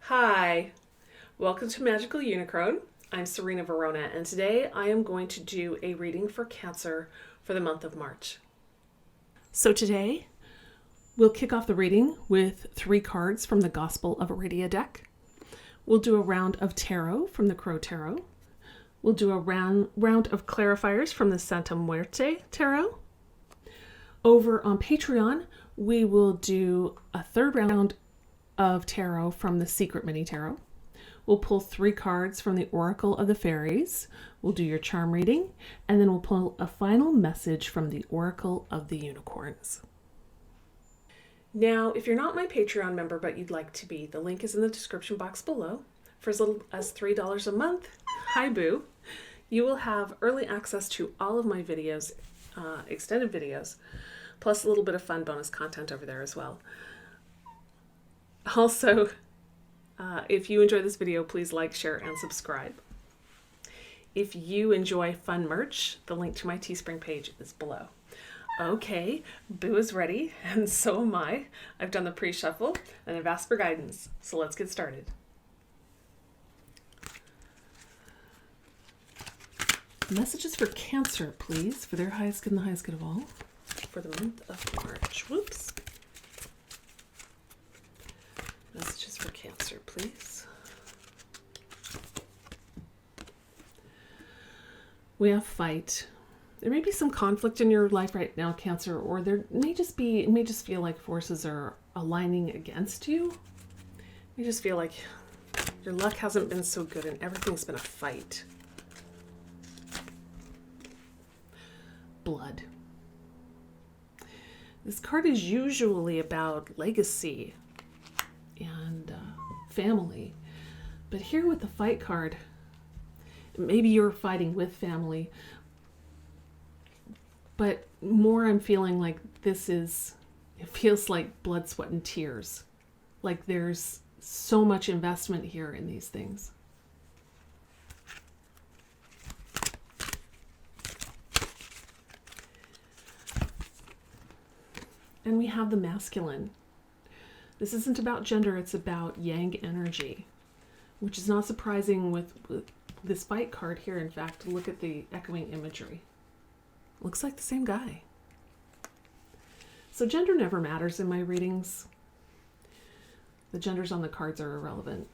Hi, welcome to Magical Unicron. I'm Serena Verona, and today I am going to do a reading for Cancer for the month of March. So today, we'll kick off the reading with 3 cards from the Gospel of Aradia deck. We'll do a round of tarot from the Crow Tarot. We'll do a round of clarifiers from the Santa Muerte Tarot. Over on Patreon, we will do a 3rd round of tarot from the Secret Mini Tarot. We'll pull 3 cards from the Oracle of the Fairies. We'll do your charm reading, and then we'll pull a final message from the Oracle of the Unicorns. Now, if you're not my Patreon member but you'd like to be, the link is in the description box below. For as little as $3 a month, hi boo, you will have early access to all of my videos, extended videos, plus a little bit of fun bonus content over there as well. Also, if you enjoy this video, please like, share, and subscribe. If you enjoy fun merch, the link to my Teespring page is below. Okay, Boo is ready, and so am I. I've done the pre-shuffle, and I've asked for guidance, so let's get started. Messages for Cancer, please, for their highest good and the highest good of all, for the month of March. Whoops. Messages for Cancer, please. We have fight. There may be some conflict in your life right now, Cancer, or it may just feel like forces are aligning against you. You just feel like your luck hasn't been so good and everything's been a fight. Blood. This card is usually about legacy and family, but here with the fight card, maybe you're fighting with family, but more I'm feeling like it feels like blood, sweat, and tears. Like there's so much investment here in these things. And we have the masculine. This isn't about gender, it's about yang energy, which is not surprising with this fight card here. In fact, look at the echoing imagery. Looks like the same guy. So gender never matters in my readings. The genders on the cards are irrelevant.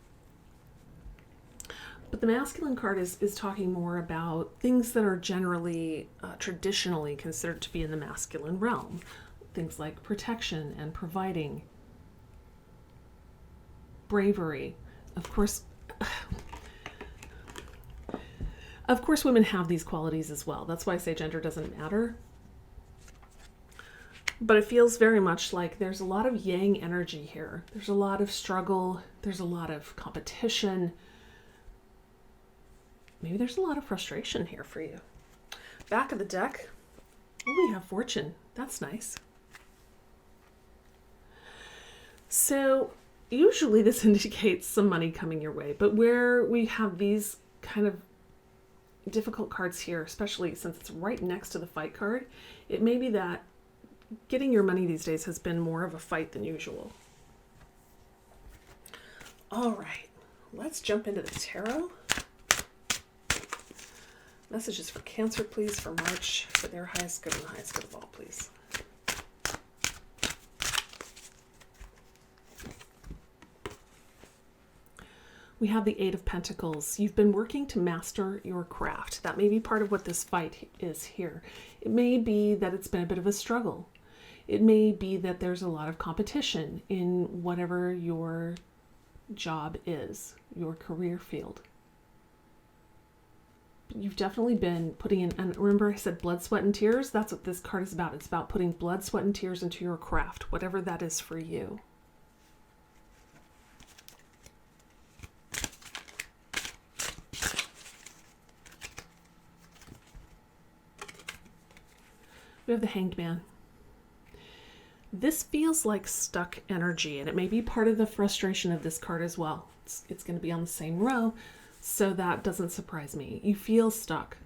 But the masculine card is talking more about things that are generally, traditionally considered to be in the masculine realm. Things like protection and providing, bravery. Of course, women have these qualities as well. That's why I say gender doesn't matter. But it feels very much like there's a lot of yang energy here. There's a lot of struggle. There's a lot of competition. Maybe there's a lot of frustration here for you. Back of the deck, we have fortune. That's nice. So usually this indicates some money coming your way, but where we have these kind of difficult cards here, especially since it's right next to the fight card, it may be that getting your money these days has been more of a fight than usual. All right, let's jump into the tarot. Messages for Cancer, please, for March, for their highest good and the highest good of all, please. We have the 8 of Pentacles. You've been working to master your craft. That may be part of what this fight is here. It may be that it's been a bit of a struggle. It may be that there's a lot of competition in whatever your job is, your career field. You've definitely been putting in, and remember I said blood, sweat, and tears? That's what this card is about. It's about putting blood, sweat, and tears into your craft, whatever that is for you. We have the Hanged Man. This feels like stuck energy, and it may be part of the frustration of this card as well. It's going to be on the same row, so that doesn't surprise me. You feel stuck,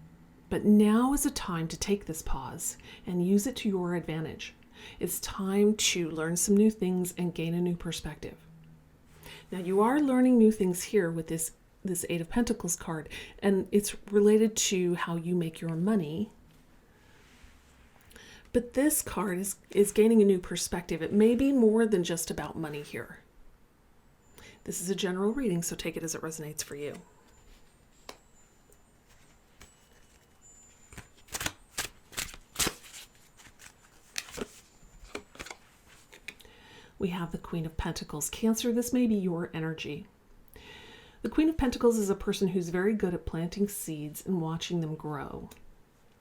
but now is a time to take this pause and use it to your advantage. It's time to learn some new things and gain a new perspective. Now you are learning new things here with this Eight of Pentacles card, and it's related to how you make your money. But this card is gaining a new perspective. It may be more than just about money here. This is a general reading, so take it as it resonates for you. We have the Queen of Pentacles. Cancer, this may be your energy. The Queen of Pentacles is a person who's very good at planting seeds and watching them grow.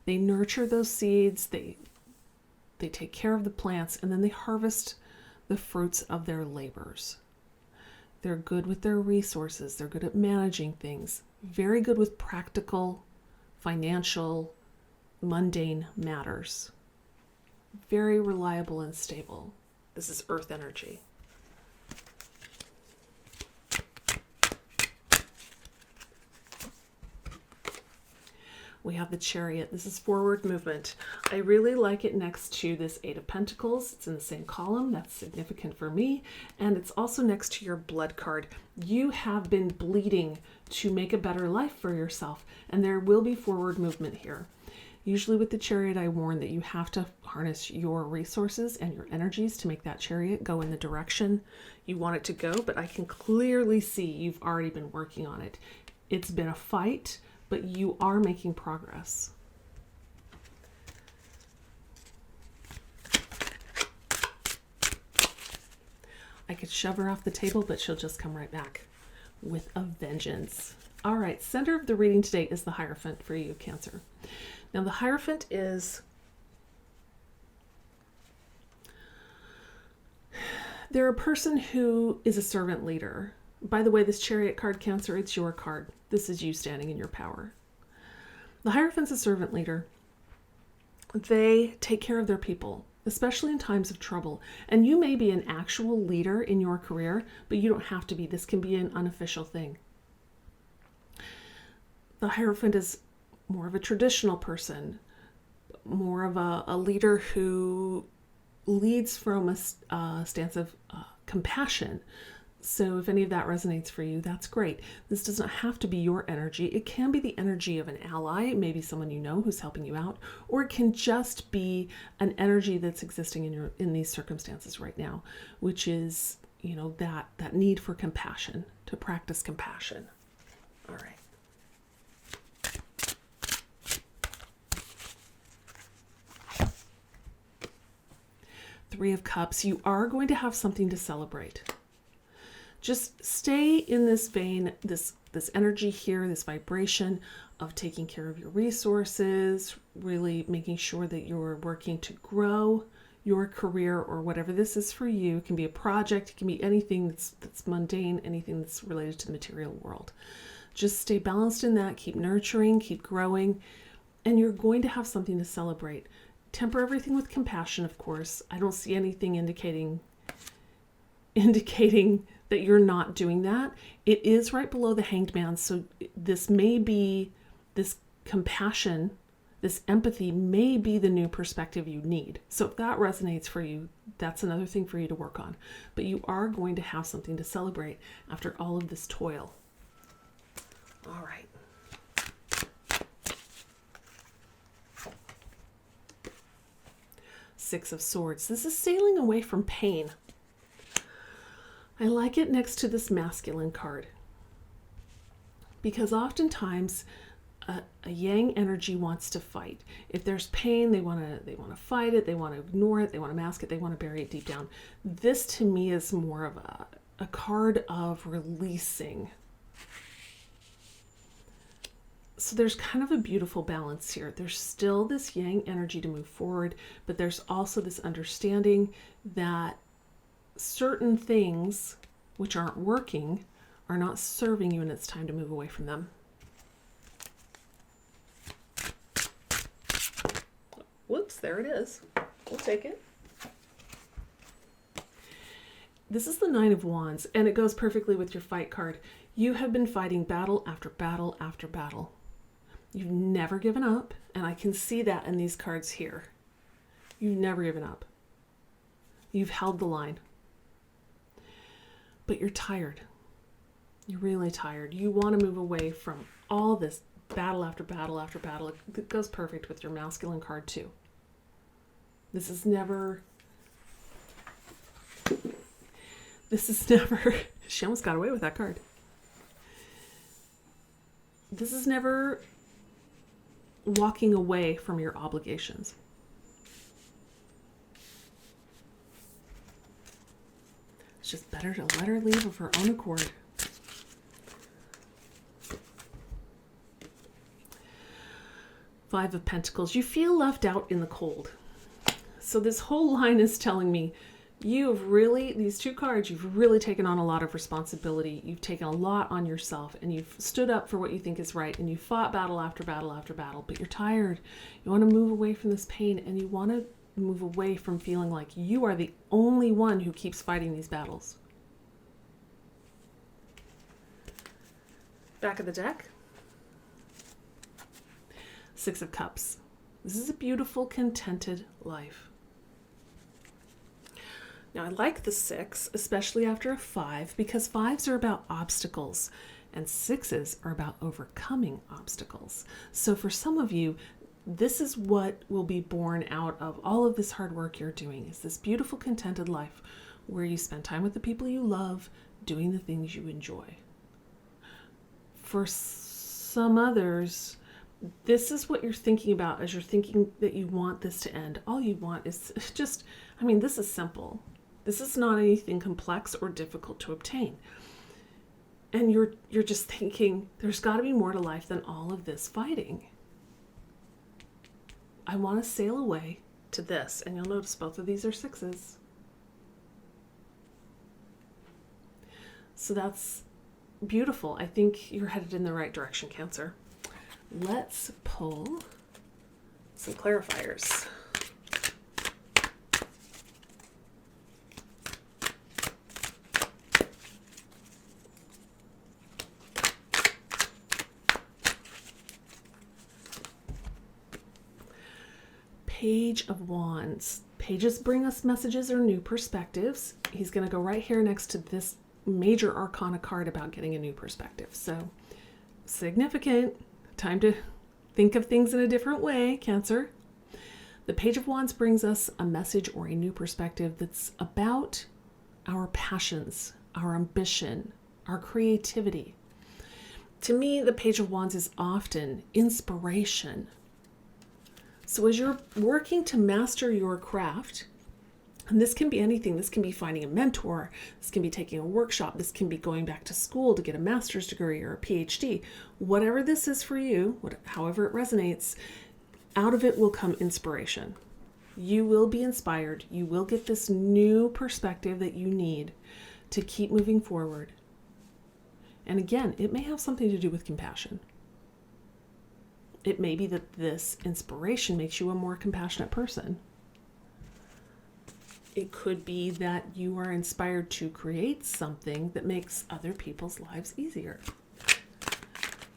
They nurture those seeds, they take care of the plants, and then they harvest the fruits of their labors. They're good with their resources. They're good at managing things. Very good with practical, financial, mundane matters. Very reliable and stable. This is earth energy. We have the Chariot. This is forward movement. I really like it next to this Eight of Pentacles. It's in the same column. That's significant for me. And it's also next to your Blood card. You have been bleeding to make a better life for yourself, and there will be forward movement here. Usually with the Chariot, I warn that you have to harness your resources and your energies to make that Chariot go in the direction you want it to go, but I can clearly see you've already been working on it. It's been a fight, but you are making progress. I could shove her off the table, but she'll just come right back with a vengeance. All right, center of the reading today is the Hierophant for you, Cancer. Now the Hierophant is, they're a person who is a servant leader. By the way, this Chariot card, Cancer, it's your card. This is you standing in your power. The Hierophant's a servant leader. They take care of their people, especially in times of trouble. And you may be an actual leader in your career, but you don't have to be. This can be an unofficial thing. The Hierophant is more of a traditional person, more of a leader who leads from a stance of compassion. So if any of that resonates for you, that's great. This does not have to be your energy. It can be the energy of an ally, maybe someone you know who's helping you out, or it can just be an energy that's existing in these circumstances right now, which is, that need for compassion, to practice compassion. All right. Three of Cups. You are going to have something to celebrate. Just stay in this vein, this energy here, this vibration of taking care of your resources, really making sure that you're working to grow your career or whatever this is for you. It can be a project, it can be anything that's mundane, anything that's related to the material world. Just stay balanced in that, keep nurturing, keep growing, and you're going to have something to celebrate. Temper everything with compassion, of course. I don't see anything indicating that you're not doing that. It is right below the Hanged Man, so this may be, this compassion, this empathy may be the new perspective you need. So if that resonates for you, that's another thing for you to work on. But you are going to have something to celebrate after all of this toil. All right. Six of Swords. This is sailing away from pain. I like it next to this masculine card because oftentimes a yang energy wants to fight. If there's pain, they want to fight it, they want to ignore it, they want to mask it, they want to bury it deep down. This to me is more of a card of releasing. So there's kind of a beautiful balance here. There's still this yang energy to move forward, but there's also this understanding that certain things which aren't working are not serving you, and it's time to move away from them. Whoops, there it is. We'll take it. This is the Nine of Wands, and it goes perfectly with your fight card. You have been fighting battle after battle after battle. You've never given up, and I can see that in these cards here. You've never given up. You've held the line. But you're tired. You're really tired. You want to move away from all this battle after battle after battle. It goes perfect with your masculine card too. This is never, she almost got away with that card. This is never walking away from your obligations. It's just better to let her leave of her own accord. Five of Pentacles. You feel left out in the cold. So this whole line is telling me these two cards, you've really taken on a lot of responsibility. You've taken a lot on yourself, and you've stood up for what you think is right, and you fought battle after battle after battle, but you're tired. You want to move away from this pain, and you want to move away from feeling like you are the only one who keeps fighting these battles. Back of the deck. Six of Cups. This is a beautiful, contented life. Now, I like the 6, especially after a 5, because 5s are about obstacles and 6s are about overcoming obstacles. So for some of you, this is what will be born out of all of this hard work you're doing, is this beautiful, contented life where you spend time with the people you love, doing the things you enjoy. For some others, this is what you're thinking about as you're thinking that you want this to end. All you want is just, this is simple. This is not anything complex or difficult to obtain. And you're just thinking, there's got to be more to life than all of this fighting. I want to sail away to this. And you'll notice both of these are 6s. So that's beautiful. I think you're headed in the right direction, Cancer. Let's pull some clarifiers. Page of Wands. Pages bring us messages or new perspectives. He's going to go right here next to this major arcana card about getting a new perspective. So significant. Time to think of things in a different way, Cancer. The Page of Wands brings us a message or a new perspective that's about our passions, our ambition, our creativity. To me, the Page of Wands is often inspiration. So as you're working to master your craft, and this can be anything. This can be finding a mentor. This can be taking a workshop. This can be going back to school to get a master's degree or a PhD. Whatever this is for you, however it resonates, out of it will come inspiration. You will be inspired. You will get this new perspective that you need to keep moving forward. And again, it may have something to do with compassion. It may be that this inspiration makes you a more compassionate person. It could be that you are inspired to create something that makes other people's lives easier.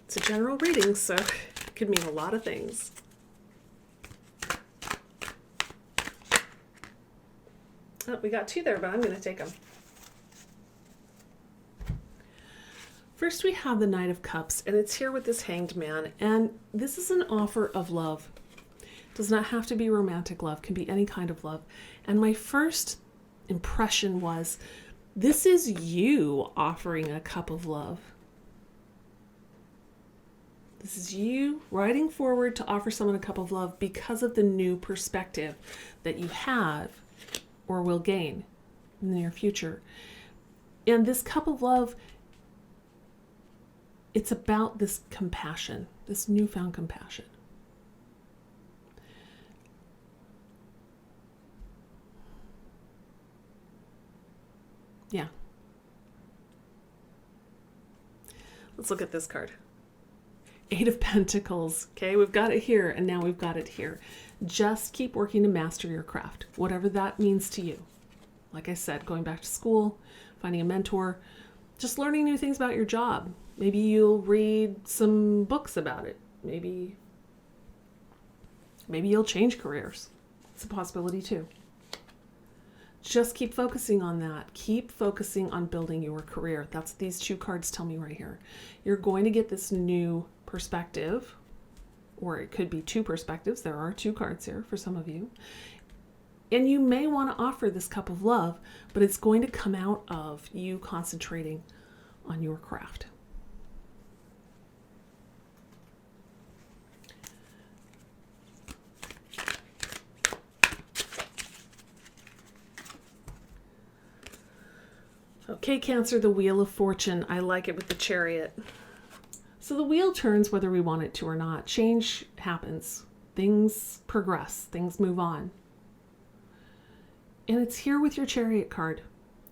It's a general reading, so it could mean a lot of things. Oh, we got 2 there, but I'm going to take them. First, we have the Knight of Cups, and it's here with this Hanged Man, and this is an offer of love. It does not have to be romantic love, it can be any kind of love. And my first impression was, this is you offering a cup of love. This is you riding forward to offer someone a cup of love because of the new perspective that you have or will gain in the near future. And this cup of love, it's about this compassion, this newfound compassion. Yeah. Let's look at this card. 8 of Pentacles. Okay, we've got it here, and now we've got it here. Just keep working to master your craft, whatever that means to you. Like I said, going back to school, finding a mentor, just learning new things about your job. Maybe you'll read some books about it. Maybe you'll change careers. It's a possibility too. just keep focusing on that. Keep focusing on building your career. That's what these two cards tell me right here. You're going to get this new perspective, or it could be two perspectives. There are two cards here for some of you. And you may want to offer this cup of love, but it's going to come out of you concentrating on your craft. Okay, Cancer, the Wheel of Fortune. I like it with the Chariot. So the wheel turns whether we want it to or not. Change happens. Things progress. Things move on. And it's here with your Chariot card,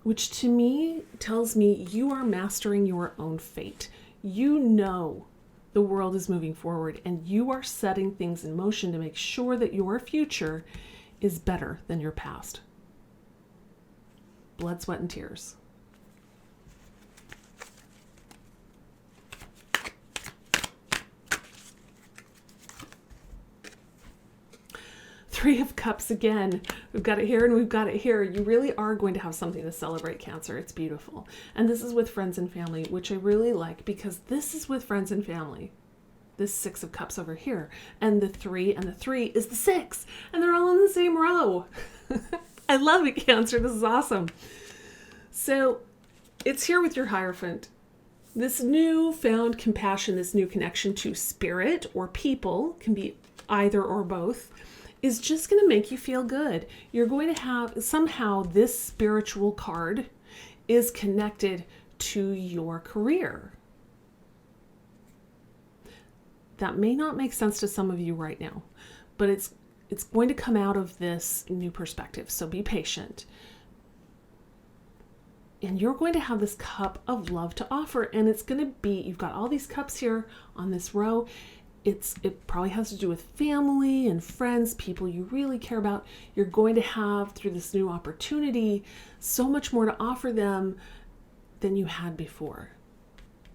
which to me tells me you are mastering your own fate. You know the world is moving forward, and you are setting things in motion to make sure that your future is better than your past. Blood, sweat, and tears. Three of Cups again. We've got it here and we've got it here. You really are going to have something to celebrate, Cancer. It's beautiful. And this is with friends and family, which I really like because this is with friends and family. This Six of Cups over here. And the three is the six. And they're all in the same row. I love it, Cancer. This is awesome. So it's here with your Hierophant. This newfound compassion, this new connection to spirit or people, can be either or both, is just going to make you feel good. You're going to have, somehow this spiritual card is connected to your career. That may not make sense to some of you right now, but it's going to come out of this new perspective. So be patient. And you're going to have this cup of love to offer. And it's going to be, you've got all these cups here on this row. It probably has to do with family and friends, people you really care about. You're going to have, through this new opportunity, so much more to offer them than you had before.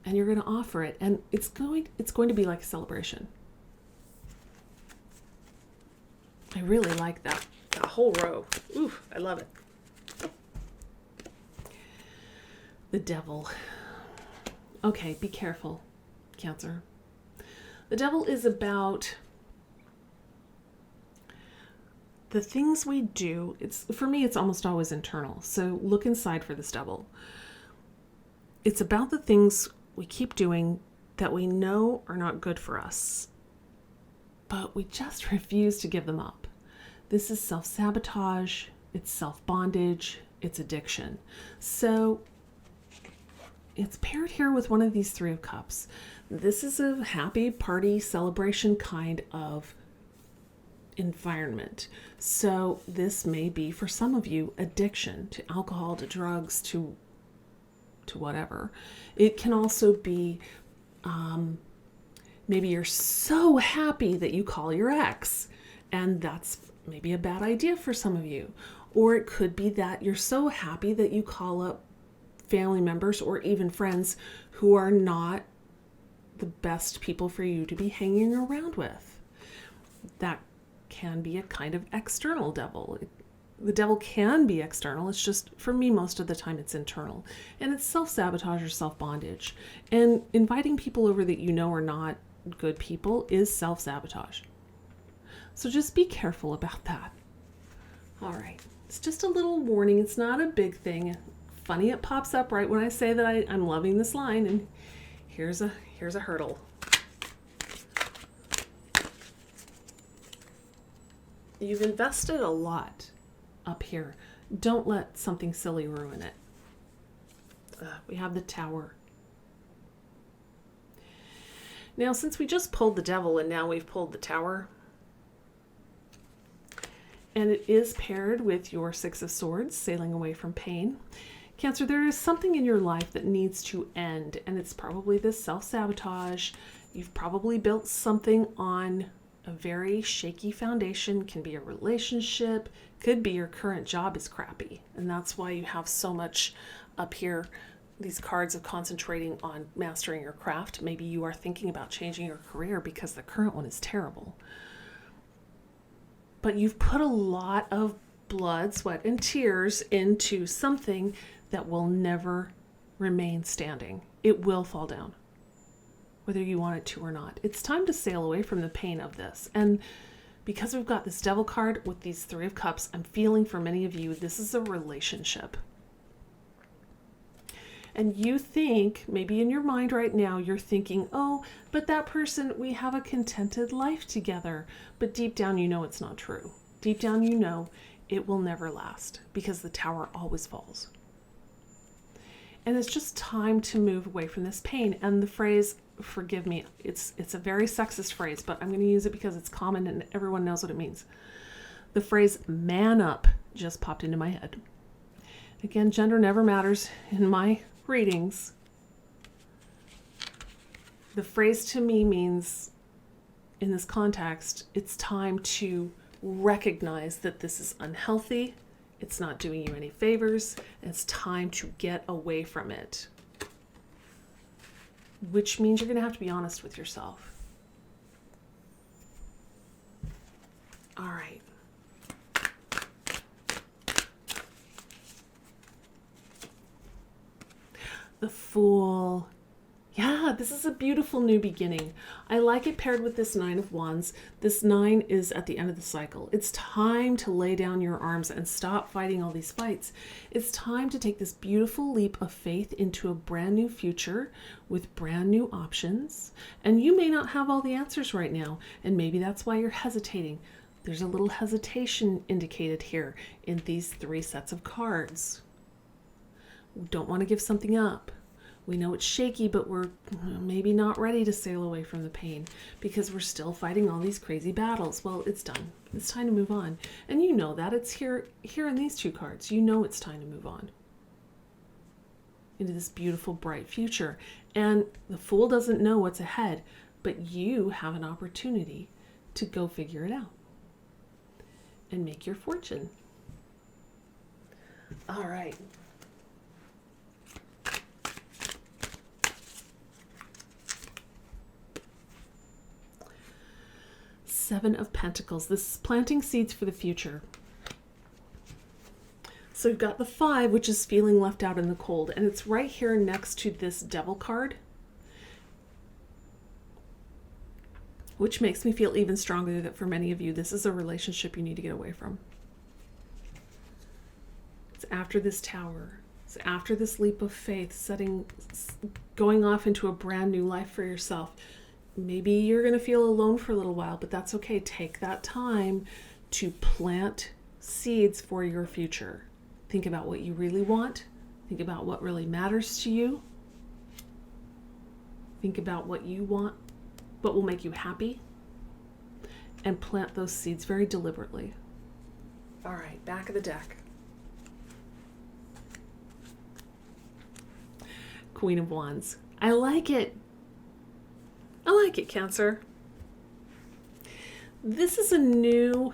And you're going to offer it. And it's going to be like a celebration. I really like that whole row. Ooh, I love it. The Devil. Okay, be careful, Cancer. The Devil is about the things we do. For me, it's almost always internal. So look inside for this Devil. It's about the things we keep doing that we know are not good for us, but we just refuse to give them up. This is self-sabotage, it's self-bondage, it's addiction. So it's paired here with one of these Three of Cups. This is a happy party celebration kind of environment. So this may be, for some of you, addiction to alcohol, to drugs, to whatever. It can also be maybe you're so happy that you call your ex, and that's maybe a bad idea for some of you. Or it could be that you're so happy that you call up family members or even friends who are not the best people for you to be hanging around with. That can be a kind of external devil. The devil can be external. It's just, for me, most of the time it's internal. And it's self-sabotage or self-bondage. And inviting people over that you know are not good people is self-sabotage. So just be careful about that. All right. It's just a little warning. It's not a big thing. Funny, it pops up right when I say that I'm loving this line, and here's a hurdle. You've invested a lot up here. Don't let something silly ruin it. We have the Tower. Now, since we just pulled the Devil and now we've pulled the Tower, and it is paired with your Six of Swords, sailing away from pain. Cancer, there is something in your life that needs to end, and it's probably this self-sabotage. You've probably built something on a very shaky foundation. Can be a relationship, could be your current job is crappy, and that's why you have so much up here, these cards of concentrating on mastering your craft. Maybe you are thinking about changing your career because the current one is terrible. But you've put a lot of blood, sweat, and tears into something that will never remain standing. It will fall down, whether you want it to or not. It's time to sail away from the pain of this. And because we've got this Devil card with these Three of Cups, I'm feeling for many of you, this is a relationship. And you think, maybe in your mind right now, you're thinking, oh, but that person, we have a contented life together. But deep down, you know it's not true. Deep down, you know it will never last because the tower always falls. And it's just time to move away from this pain. And the phrase, forgive me, it's a very sexist phrase, but I'm going to use it because it's common and everyone knows what it means. The phrase man up just popped into my head. Again, gender never matters in my readings. The phrase to me means, in this context, it's time to recognize that this is unhealthy. It's not doing you any favors. It's time to get away from it. Which means you're going to have to be honest with yourself. All right. The Fool. Yeah, this is a beautiful new beginning. I like it paired with this Nine of Wands. This 9 is at the end of the cycle. It's time to lay down your arms and stop fighting all these fights. It's time to take this beautiful leap of faith into a brand new future with brand new options. And you may not have all the answers right now, and maybe that's why you're hesitating. There's a little hesitation indicated here in these 3 sets of cards. We don't want to give something up. We know it's shaky, but we're maybe not ready to sail away from the pain because we're still fighting all these crazy battles. Well, it's done. It's time to move on. And you know that. It's here in these 2 cards. You know it's time to move on into this beautiful, bright future. And the Fool doesn't know what's ahead, but you have an opportunity to go figure it out and make your fortune. All right. Seven of Pentacles. This is planting seeds for the future. So we've got the 5, which is feeling left out in the cold, and it's right here next to this Devil card, which makes me feel even stronger that for many of you, this is a relationship you need to get away from. It's after this Tower. It's after this leap of faith, going off into a brand new life for yourself. Maybe you're going to feel alone for a little while, but that's okay. Take that time to plant seeds for your future. Think about what you really want. Think about what really matters to you. Think about what you want, what will make you happy, and plant those seeds very deliberately. All right, back of the deck. Queen of Wands. I like it. I like it, Cancer. This is a new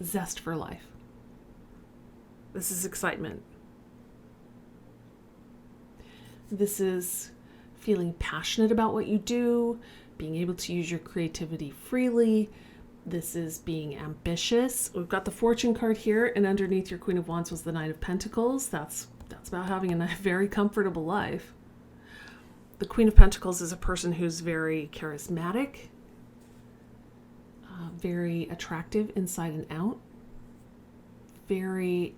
zest for life. This is excitement. This is feeling passionate about what you do, being able to use your creativity freely. This is being ambitious. We've got the Fortune card here, and underneath your Queen of Wands was the Knight of Pentacles. That's about having a very comfortable life. The Queen of Pentacles is a person who's very charismatic, very attractive inside and out, very,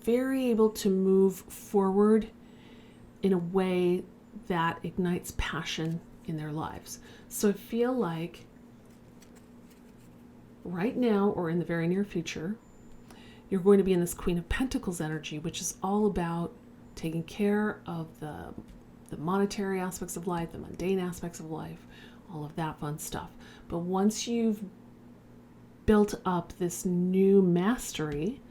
very able to move forward in a way that ignites passion in their lives. So I feel like right now or in the very near future, you're going to be in this Queen of Pentacles energy, which is all about taking care of the monetary aspects of life, the mundane aspects of life, all of that fun stuff. But once you've built up this new mastery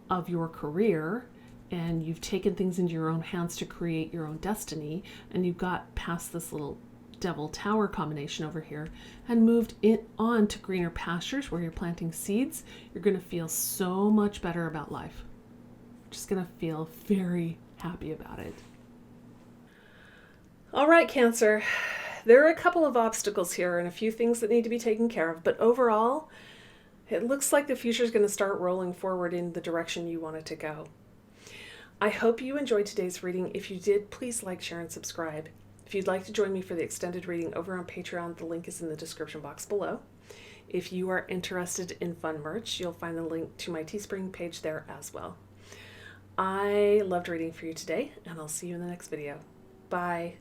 of your career and you've taken things into your own hands to create your own destiny, and you've got past this little Devil Tower combination over here and moved it on to greener pastures where you're planting seeds, you're going to feel so much better about life. Just going to feel very happy about it. All right, Cancer. There are a couple of obstacles here and a few things that need to be taken care of, but overall, it looks like the future is going to start rolling forward in the direction you want it to go. I hope you enjoyed today's reading. If you did, please like, share, and subscribe. If you'd like to join me for the extended reading over on Patreon, the link is in the description box below. If you are interested in fun merch, you'll find the link to my Teespring page there as well. I loved reading for you today, and I'll see you in the next video. Bye.